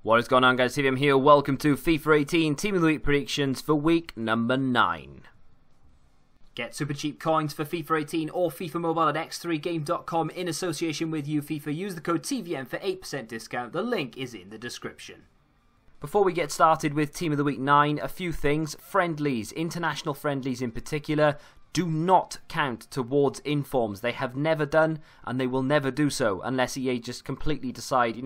What is going on, guys? CVM here. Welcome to FIFA 18 Team of the Week predictions for week number 9. Get super cheap coins for FIFA 18 or FIFA Mobile at x3game.com in association with UFIFA. Use the code TVM for 8% discount. The link is in the description. Before we get started with Team of the Week 9, a few things. Friendlies, international friendlies in particular, do not count towards informs. They have never done, and they will never do so, unless EA just completely decide,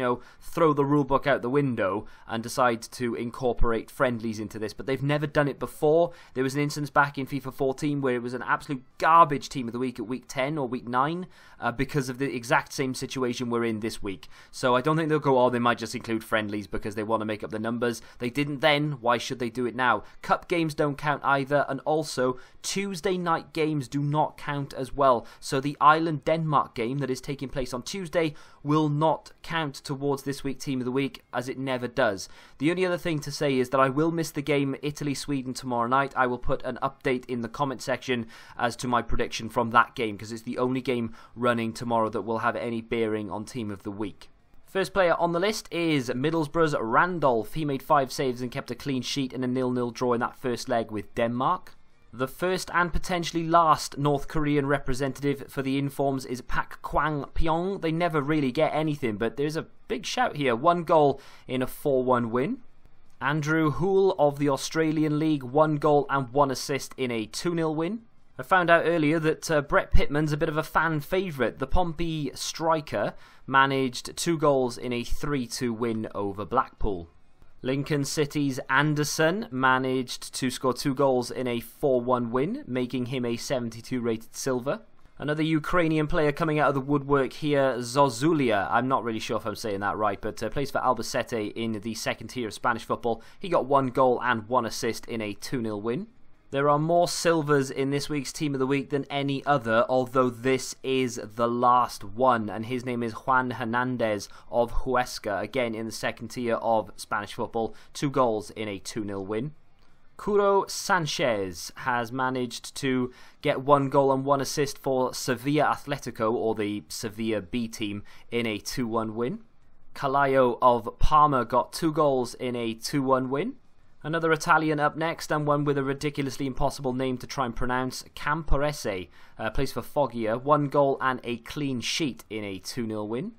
throw the rulebook out the window and decide to incorporate friendlies into this. But they've never done it before. There was an instance back in FIFA 14 where it was an absolute garbage Team of the Week at week 10 or week 9 because of the exact same situation we're in this week. So I don't think they'll go, oh, they might just include friendlies because they want to make up the numbers. They didn't then. Why should they do it now? Cup games don't count either, and also Tuesday night games do not count as well. So the Ireland-Denmark game that is taking place on Tuesday will not count towards this week Team of the Week, as it never does. The only other thing to say is that I will miss the game Italy-Sweden tomorrow night. I will put an update in the comment section as to my prediction from that game, because it's the only game running tomorrow that will have any bearing on Team of the Week. First player on the list is Middlesbrough's Randolph. He made 5 saves and kept a clean sheet in a 0-0 draw in that first leg with Denmark. The first and potentially last North Korean representative for the informs is Pak Kwang-pyong. They never really get anything, but there's a big shout here. 1 goal in a 4-1 win. Andrew Hoole of the Australian League, 1 goal and 1 assist in a 2-0 win. I found out earlier that Brett Pittman's a bit of a fan favourite. The Pompey striker managed 2 goals in a 3-2 win over Blackpool. Lincoln City's Anderson managed to score 2 goals in a 4-1 win, making him a 72 rated silver. Another Ukrainian player coming out of the woodwork here, Zozulia. I'm not really sure if I'm saying that right, but plays for Albacete in the second tier of Spanish football. He got 1 goal and 1 assist in a 2-0 win. There are more silvers in this week's Team of the Week than any other, although this is the last one, and his name is Juan Hernandez of Huesca, again in the second tier of Spanish football, 2 goals in a 2-0 win. CURRO Sanchez has managed to get 1 goal and 1 assist for Sevilla Atletico, or the Sevilla B team, in a 2-1 win. Calayo of Parma got 2 goals in a 2-1 win. Another Italian up next, and one with a ridiculously impossible name to try and pronounce. Camporese plays for Foggia, 1 goal and a clean sheet in a 2-0 win.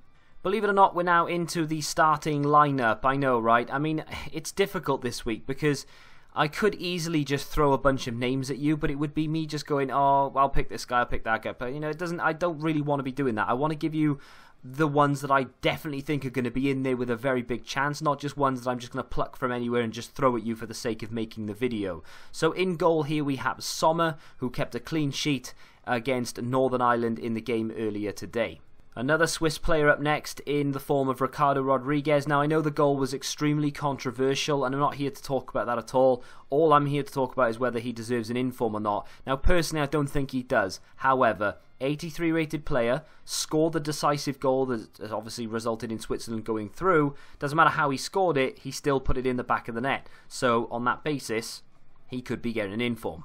Believe it or not, we're now into the starting lineup. I know, right? I mean, it's difficult this week because I could easily just throw a bunch of names at you, but it would be me just going, oh, I'll pick this guy, I'll pick that guy. But, I don't really want to be doing that. I want to give you the ones that I definitely think are going to be in there with a very big chance, not just ones that I'm just going to pluck from anywhere and just throw at you for the sake of making the video. So in goal here we have Sommer, who kept a clean sheet against Northern Ireland in the game earlier today. Another Swiss player up next in the form of Ricardo Rodriguez. Now, I know the goal was extremely controversial, and I'm not here to talk about that at all. All I'm here to talk about is whether he deserves an inform or not. Now, personally, I don't think he does. However, 83 rated player, scored the decisive goal that has obviously resulted in Switzerland going through. Doesn't matter how he scored it, he still put it in the back of the net. So, on that basis, he could be getting an inform.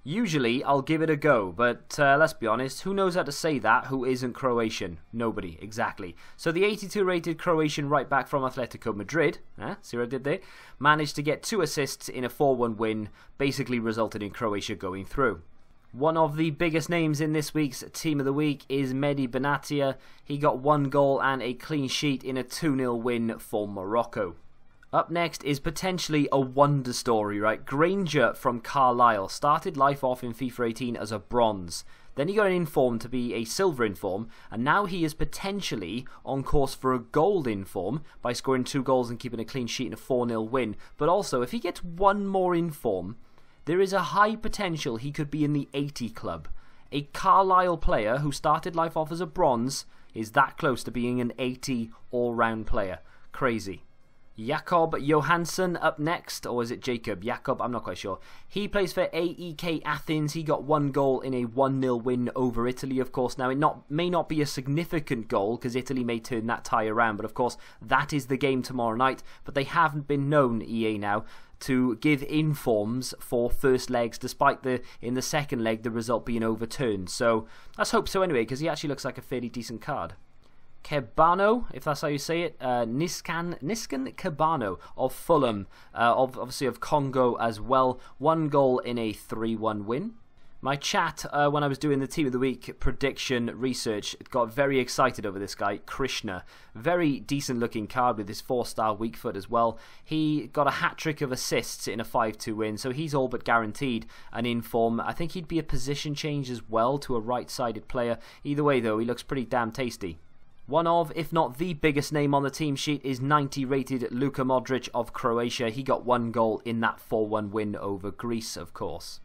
Usually, I'll give it a go, but let's be honest, who knows how to say that who isn't Croatian? Nobody, exactly. So the 82 rated Croatian right back from Atletico Madrid, see what I did there, managed to get 2 assists in a 4-1 win, basically resulted in Croatia going through. One of the biggest names in this week's Team of the Week is BENATIA. He got 1 goal and a clean sheet in a 2-0 win for Morocco. Up next is potentially a wonder story, right? Grainger from Carlisle started life off in FIFA 18 as a bronze. Then he got an inform to be a silver inform, and now he is potentially on course for a gold inform by scoring 2 goals and keeping a clean sheet in a 4-0 win. But also, if he gets 1 more inform, there is a high potential he could be in the 80 club. A Carlisle player who started life off as a bronze is that close to being an 80 all-round player. Crazy. Jakob Johansson up next, or is it Jacob? Jakob, I'm not quite sure. He plays for AEK Athens. He got 1 goal in a 1-0 win over Italy, of course. Now, it may not be a significant goal, because Italy may turn that tie around, but of course, that is the game tomorrow night. But they haven't been known, EA now, to give informs for first legs, despite in the second leg the result being overturned. So, let's hope so anyway, because he actually looks like a fairly decent card. Kebano, if that's how you say it, Niskan Kebano of Fulham, obviously of Congo as well. 1 goal in a 3-1 win. My chat, when I was doing the Team of the Week prediction research, got very excited over this guy, KRISHNA. Very decent looking card with his 4-star weak foot as well. He got a hat-trick of assists in a 5-2 win, so he's all but guaranteed an in-form. I think he'd be a position change as well to a right-sided player. Either way, though, he looks pretty damn tasty. One of, if not the biggest name on the team sheet is 90-rated Luka Modric of Croatia. He got 1 goal in that 4-1 win over Greece, of course.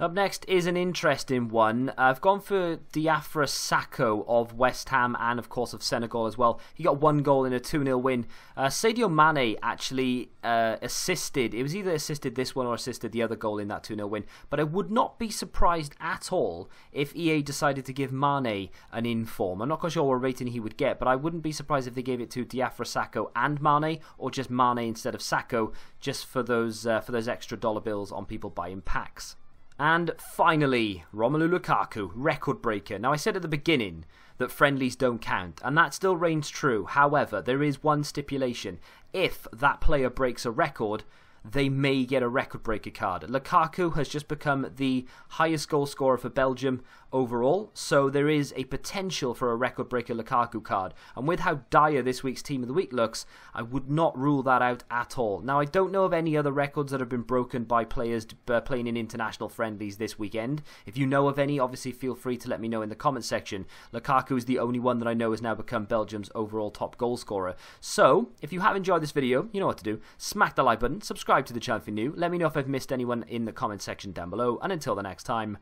Up next is an interesting one. I've gone for Diafra Sakho of West Ham and, of course, of Senegal as well. He got 1 goal in a 2-0 win. Sadio Mane actually assisted. It was either assisted this one or assisted the other goal in that 2-0 win. But I would not be surprised at all if EA decided to give Mane an in-form. I'm not quite sure what rating he would get, but I wouldn't be surprised if they gave it to Diafra Sakho and Mane, or just Mane instead of Sakho, just for those extra dollar bills on people buying packs. And finally, Romelu Lukaku, record breaker. Now, I said at the beginning that friendlies don't count, and that still reigns true. However, there is one stipulation. If that player breaks a record, they may get a record breaker card. Lukaku has just become the highest goal scorer for Belgium overall, so there is a potential for a record breaker Lukaku card. And with how dire this week's Team of the Week looks, I would not rule that out at all. Now, I don't know of any other records that have been broken by players playing in international friendlies this weekend. If you know of any, obviously feel free to let me know in the comment section. Lukaku is the only one that I know has now become Belgium's overall top goal scorer. So, if you have enjoyed this video, you know what to do. Smack the like button, subscribe to the channel if you're new, let me know if I've missed anyone in the comment section down below, and until the next time,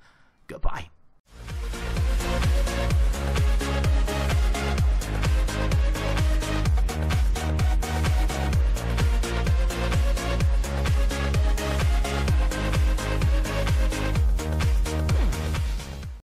goodbye.